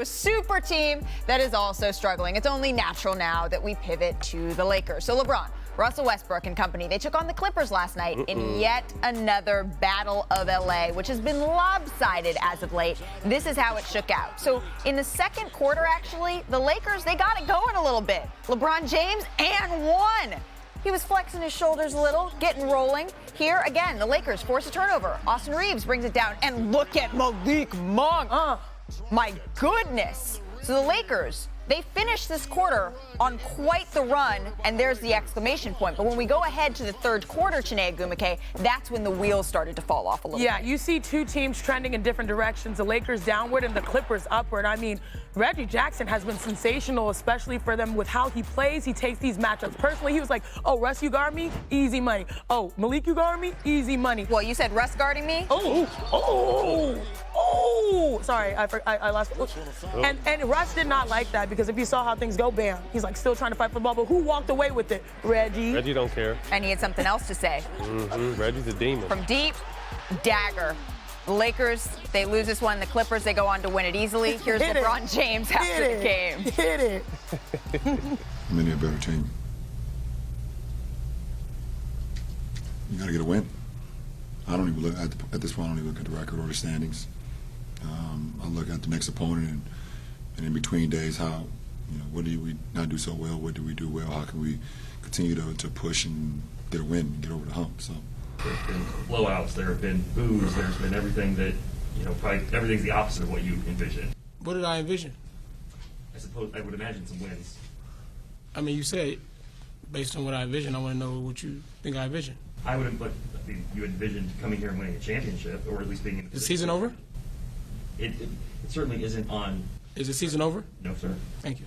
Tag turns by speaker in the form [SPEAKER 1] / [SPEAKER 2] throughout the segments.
[SPEAKER 1] to a super team that is also struggling. It's only natural now that we pivot to the Lakers. So LeBron, Russell Westbrook and company, they took on the Clippers last night in yet another battle of LA, which has been lopsided as of late. This is how it shook out. So in the second quarter, actually, the Lakers, they got it going a little bit. LeBron James and won. He was flexing his shoulders a little, getting rolling. Here, again, the Lakers force a turnover. Austin Reeves brings it down, and look at Malik Monk. My goodness. So the Lakers, they finished this quarter on quite the run, and there's the exclamation point. But when we go ahead to the third quarter, Chiney Agumake, that's when the wheels started to fall off a little bit.
[SPEAKER 2] Yeah, you see two teams trending in different directions, the Lakers downward and the Clippers upward. I mean, Reggie Jackson has been sensational, especially for them with how he plays. He takes these matchups personally. He was like, oh, Russ, you guard me? Easy money. Oh, Malik, you guard me? Easy money.
[SPEAKER 1] Well, you said Russ guarding me?
[SPEAKER 2] Sorry, I lost. And Russ did not like that because if you saw how things go, bam, he's like still trying to fight for the ball. But who walked away with it? Reggie.
[SPEAKER 3] Reggie don't care.
[SPEAKER 1] And he had something else to say.
[SPEAKER 3] Reggie's a demon.
[SPEAKER 1] From deep, dagger. The Lakers, they lose this one. The Clippers, they go on to win it easily. Here's LeBron James after the game.
[SPEAKER 2] Hit it.
[SPEAKER 4] I mean, you're a better team. You got to get a win. I don't even look at this point. I don't even look at the record or the standings. I look at the next opponent and in between days, how, what do we not do so well? What do we do well? How can we continue to push and get a win and get over the hump? So.
[SPEAKER 5] There have been blowouts, there have been boos, there's been everything that, probably everything's the opposite of what you envisioned.
[SPEAKER 6] What did I envision?
[SPEAKER 5] I would imagine some wins.
[SPEAKER 6] I mean, you said, based on what I envisioned, I want to know what you think I envisioned.
[SPEAKER 5] You envisioned coming here and winning a championship, or at least being in the
[SPEAKER 6] Is the season over?
[SPEAKER 5] It certainly isn't on.
[SPEAKER 6] Is the season over?
[SPEAKER 5] No, sir.
[SPEAKER 6] Thank you.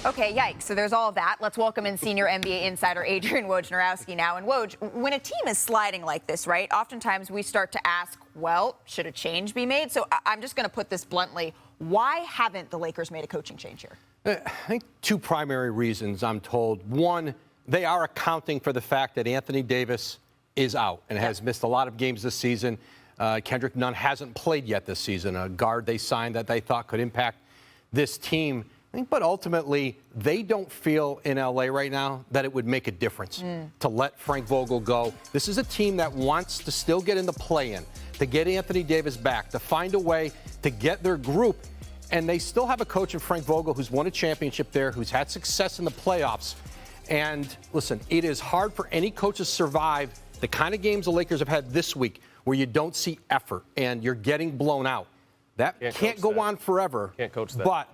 [SPEAKER 1] Okay, yikes. So there's all of that. Let's welcome in senior NBA insider Adrian Wojnarowski now. And Woj, when a team is sliding like this, right, oftentimes we start to ask, well, should a change be made? So I'm just going to put this bluntly. Why haven't the Lakers made a coaching change here?
[SPEAKER 7] I think two primary reasons, I'm told. One, they are accounting for the fact that Anthony Davis is out and has missed a lot of games this season. Kendrick Nunn hasn't played yet this season, a guard they signed that they thought could impact this team. But ultimately, they don't feel in L.A. right now that it would make a difference to let Frank Vogel go. This is a team that wants to still get in the play-in, to get Anthony Davis back, to find a way to get their group. And they still have a coach in Frank Vogel who's won a championship there, who's had success in the playoffs. And listen, it is hard for any coach to survive the kind of games the Lakers have had this week where you don't see effort and you're getting blown out. That can't go on forever.
[SPEAKER 3] Can't coach that.
[SPEAKER 7] But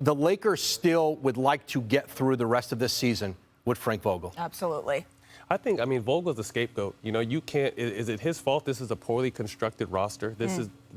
[SPEAKER 7] the Lakers still would like to get through the rest of this season with Frank Vogel.
[SPEAKER 1] Absolutely.
[SPEAKER 3] Vogel's the scapegoat. You can't. Is it his fault? This is a poorly constructed roster.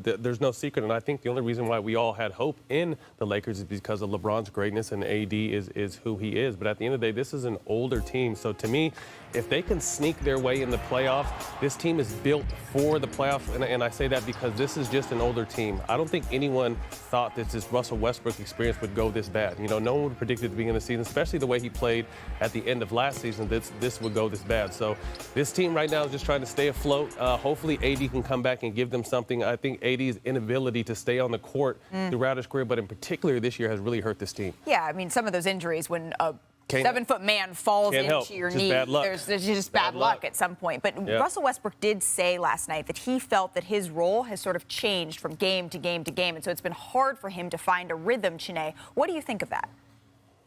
[SPEAKER 3] There's no secret, and I think the only reason why we all had hope in the Lakers is because of LeBron's greatness, and AD is who he is. But at the end of the day, this is an older team. So to me, if they can sneak their way in the playoffs, this team is built for the playoffs, and I say that because this is just an older team. I don't think anyone thought that this Russell Westbrook experience would go this bad. No one would predict it at the beginning of the season, especially the way he played at the end of last season, this would go this bad. So this team right now is just trying to stay afloat. Hopefully AD can come back and give them something. I think AD's inability to stay on the court throughout his career, but in particular this year, has really hurt this team.
[SPEAKER 1] Yeah, I mean, some of those injuries when a 7-foot man falls into your knee, there's just bad luck at some point. But Russell Westbrook did say last night that he felt that his role has sort of changed from game to game to game, and so it's been hard for him to find a rhythm, Chiney. What do you think of that?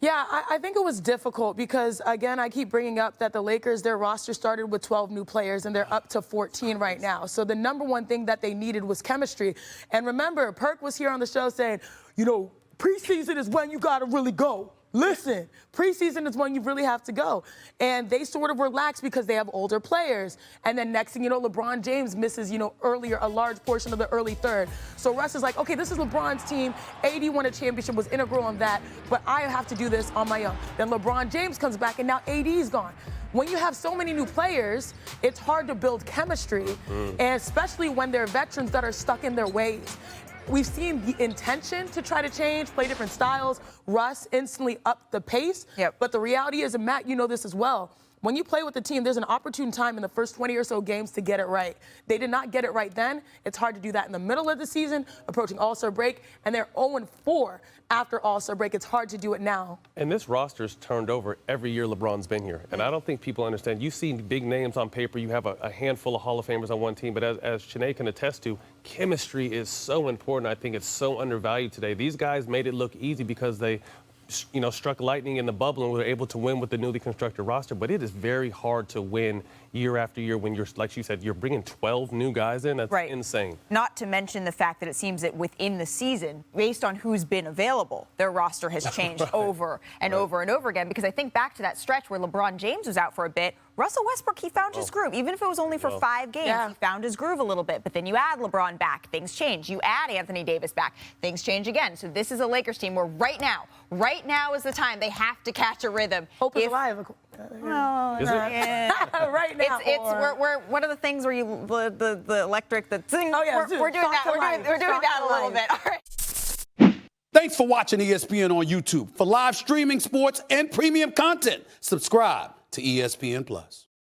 [SPEAKER 2] Yeah, I think it was difficult because, again, I keep bringing up that the Lakers, their roster started with 12 new players, and they're up to 14 right now. So the number one thing that they needed was chemistry. And remember, Perk was here on the show saying, preseason is when you got to really go. Listen, preseason is when you really have to go. And they sort of relax because they have older players. And then next thing you know, LeBron James misses, earlier a large portion of the early third. So Russ is like, okay, this is LeBron's team. AD won a championship, was integral in that, but I have to do this on my own. Then LeBron James comes back, and now AD's gone. When you have so many new players, it's hard to build chemistry, and especially when they're veterans that are stuck in their ways. We've seen the intention to try to change, play different styles. Russ instantly upped the pace. But the reality is, and Matt, you know this as well, When you play with the team, there's an opportune time in the first 20 or so games to get it right. They did not get it right then. It's hard to do that in the middle of the season, approaching All-Star break, and they're 0-4 after All-Star break. It's hard to do it now.
[SPEAKER 3] And this roster's turned over every year LeBron's been here. And I don't think people understand. You see big names on paper. You have a handful of Hall of Famers on one team. But as Sinead can attest to, chemistry is so important. I think it's so undervalued today. These guys made it look easy because they struck lightning in the bubble and were able to win with the newly constructed roster. But it is very hard to win year after year when you're, like you said, you're bringing 12 new guys in. That's insane.
[SPEAKER 1] Not to mention the fact that it seems that within the season, based on who's been available, their roster has changed over and over and over again. Because I think back to that stretch where LeBron James was out for a bit, Russell Westbrook, he found his groove. Even if it was only for 5 games, he found his groove a little bit. But then you add LeBron back, things change. You add Anthony Davis back, things change again. So this is a Lakers team where right now is the time they have to catch a rhythm.
[SPEAKER 2] Hope is alive.
[SPEAKER 1] Well,
[SPEAKER 3] is it?
[SPEAKER 2] Right now.
[SPEAKER 1] We're what are the things where you the electric the thing?
[SPEAKER 2] Oh, yeah,
[SPEAKER 1] we're doing that. We're doing that a little bit. All right.
[SPEAKER 8] Thanks for watching ESPN on YouTube. For live streaming, sports, and premium content, subscribe to ESPN+.